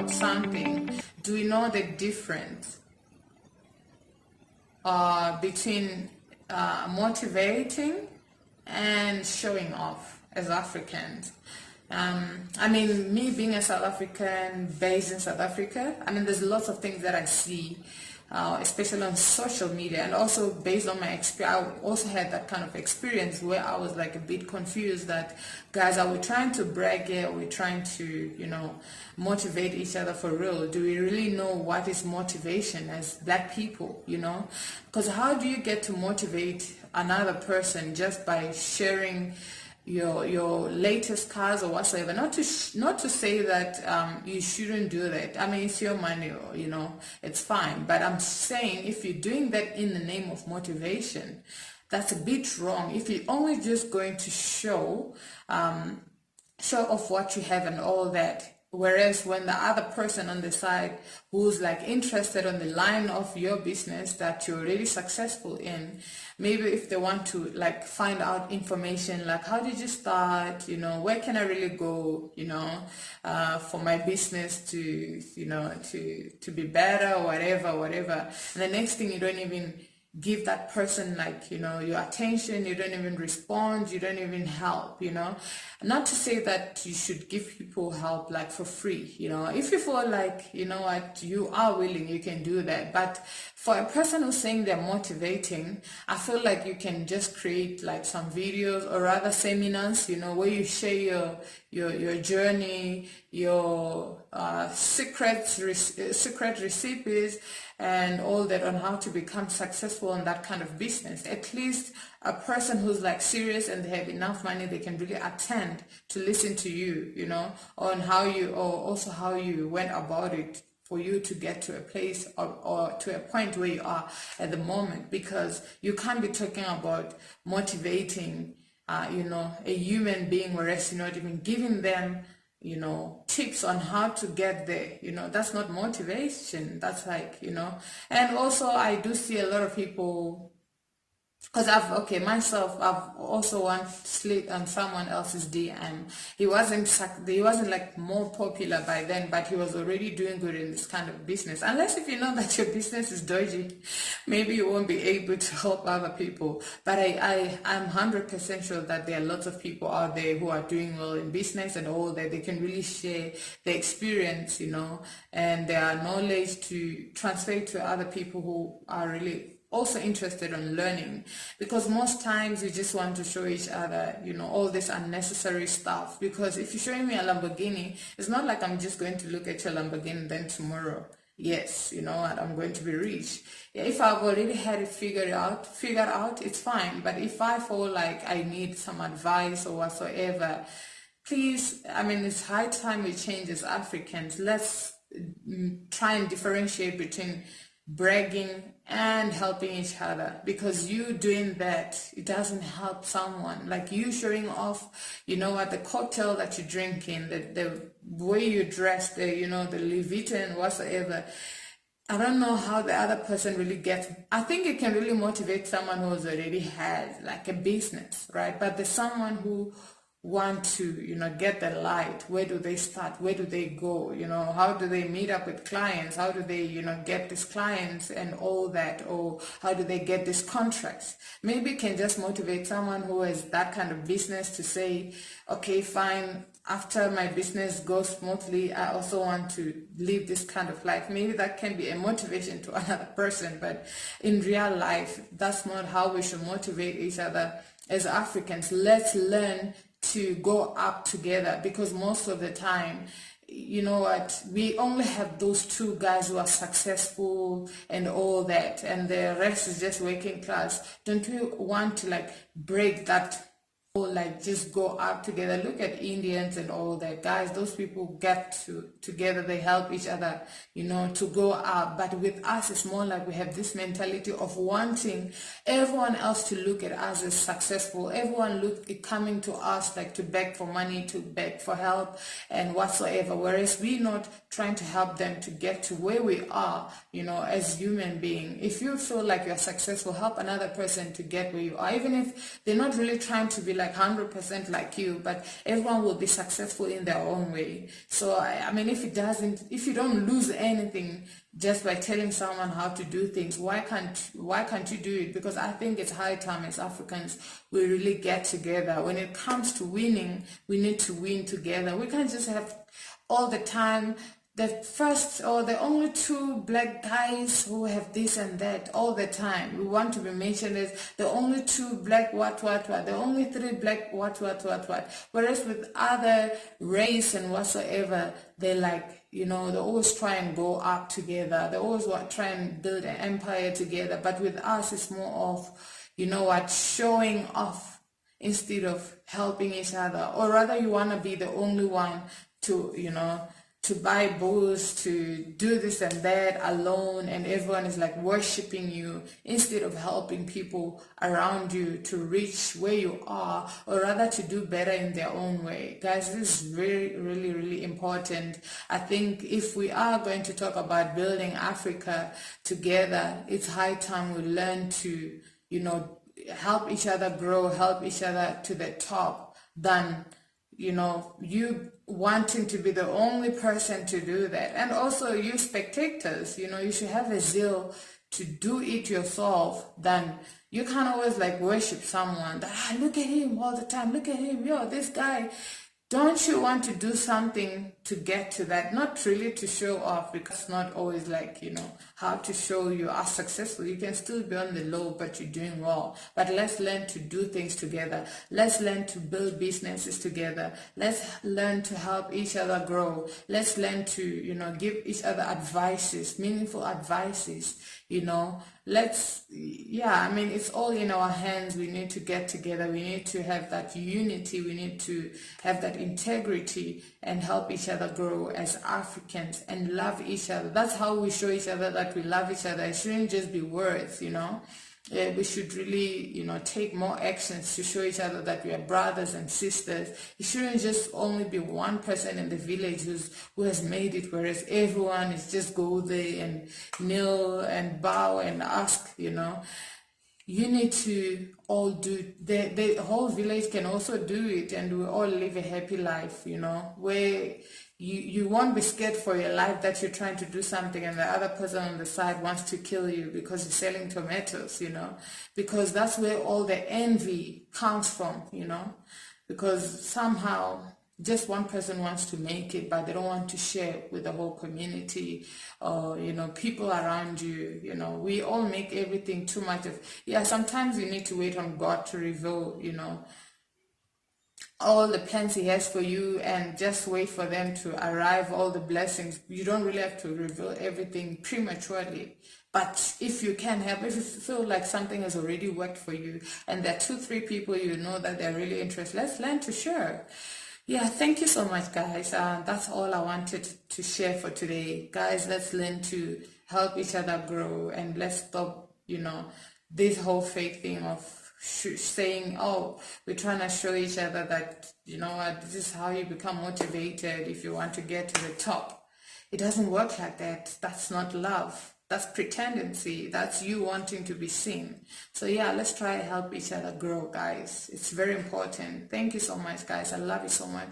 about something, do we know the difference between motivating and showing off as Africans? I mean, me being a South African based in South Africa, I mean, there's lots of things that I see, especially on social media, and also based on my experience, I also had that kind of experience where I was like a bit confused that, guys, are we trying to brag here? Are we trying to, motivate each other for real? Do we really know what is motivation as Black people, Because how do you get to motivate another person just by sharing your latest cars or whatsoever? Not to say that you shouldn't do that. I mean, it's your money, it's fine. But I'm saying if you're doing that in the name of motivation, that's a bit wrong. If you're only just going to show off what you have and all that, whereas when the other person on the side who's like interested on the line of your business that you're really successful in, maybe if they want to like find out information like how did you start, where can I really go, for my business to to be better or whatever, and the next thing you don't even give that person like your attention, you don't even respond, you don't even help. Not to say that you should give people help like for free, if you feel like what you are willing, you can do that. But for a person who's saying they're motivating, I feel like you can just create like some videos or rather seminars, where you share your journey, your secret recipes and all that on how to become successful in that kind of business. At least a person who's like serious and they have enough money, they can really attend to listen to you, on how you, or also how you went about it for you to get to a place or to a point where you are at the moment. Because you can't be talking about motivating a human being, whereas you're not even giving them tips on how to get there. That's not motivation. That's like, and also I do see a lot of people, because I've also once slid on someone else's DM. He wasn't like more popular by then, but he was already doing good in this kind of business. Unless if you know that your business is dodgy, maybe you won't be able to help other people. But I'm 100% sure that there are lots of people out there who are doing well in business and all that. They can really share their experience, and their knowledge to transfer to other people who are really also interested in learning. Because most times we just want to show each other all this unnecessary stuff. Because if you're showing me a Lamborghini, it's not like I'm just going to look at your Lamborghini and then tomorrow, yes, I'm going to be rich. If I've already had it figured out, it's fine. But if I feel like I need some advice or whatsoever, please, it's high time we change as Africans. Let's try and differentiate between bragging and helping each other, because you doing that, it doesn't help someone. Like you showing off, the cocktail that you're drinking, the way you dress, the Louis Vuitton and whatsoever. I don't know how the other person really gets. I think it can really motivate someone who's already had like a business, right? But there's someone who want to get the light. Where do they start? Where do they go? How do they meet up with clients? How do they get these clients and all that? Or how do they get these contracts? Maybe it can just motivate someone who has that kind of business to say, okay, fine, after my business goes smoothly, I also want to live this kind of life. Maybe that can be a motivation to another person, but in real life, that's not how we should motivate each other as Africans. Let's learn to go up together, because most of the time, we only have those two guys who are successful and all that, and the rest is just working class. Don't we want to like break that, or like just go up together? Look at Indians and all that, guys. Those people get together, they help each other, to go up. But with us, it's more like we have this mentality of wanting everyone else to look at us as successful. Everyone coming to us like to beg for money, to beg for help and whatsoever, whereas we're not trying to help them to get to where we are, as human being. If you feel like you're successful, help another person to get where you are, even if they're not really trying to be like like 100% like you, but everyone will be successful in their own way. So I mean, if you don't lose anything just by telling someone how to do things, why can't you do it? Because I think it's high time as Africans we really get together. When it comes to winning, we need to win together. We can't just have all the time the first or the only two black guys who have this and that all the time. We want to be mentioned as the only two black what, the only three black what. Whereas with other race and whatsoever, they like, they always try and go up together. They always try and build an empire together. But with us, it's more of, showing off instead of helping each other. Or rather, you want to be the only one to, to buy booze, to do this and that alone, and everyone is like worshiping you instead of helping people around you to reach where you are, or rather to do better in their own way. Guys, this is really, really, really important. I think if we are going to talk about building Africa together, it's high time we learn to, help each other grow, help each other to the top, than you wanting to be the only person to do that. And also you spectators, you should have a zeal to do it yourself. Than you can't always like worship someone that, look at him all the time, look at him, this guy. Don't you want to do something to get to that? Not really to show off, because it's not always like, how to show you are successful. You can still be on the low, but you're doing well. But let's learn to do things together. Let's learn to build businesses together. Let's learn to help each other grow. Let's learn to, give each other advices, meaningful advices, it's all in our hands. We need to get together. We need to have that unity. We need to have that integrity and help each other grow as Africans and love each other. That's how we show each other that we love each other. It shouldn't just be words, we should really, take more actions to show each other that we are brothers and sisters. It shouldn't just only be one person in the village who has made it, whereas everyone is just go there and kneel and bow and ask, You need to all do, the whole village can also do it, and we all live a happy life, where you won't be scared for your life that you're trying to do something and the other person on the side wants to kill you because you're selling tomatoes, because that's where all the envy comes from, because somehow just one person wants to make it, but they don't want to share with the whole community or, people around you. We all make everything too much of, sometimes you need to wait on God to reveal, all the plans he has for you, and just wait for them to arrive, all the blessings. You don't really have to reveal everything prematurely. But if you can help, if you feel like something has already worked for you and there are 2-3 people that they're really interested, let's learn to share. Thank you so much, guys. That's all I wanted to share for today. Guys, let's learn to help each other grow, and let's stop, this whole fake thing of saying, we're trying to show each other that, this is how you become motivated if you want to get to the top. It doesn't work like that. That's not love. That's pretendency. That's you wanting to be seen. So let's try to help each other grow, guys. It's very important. Thank you so much, guys. I love you so much.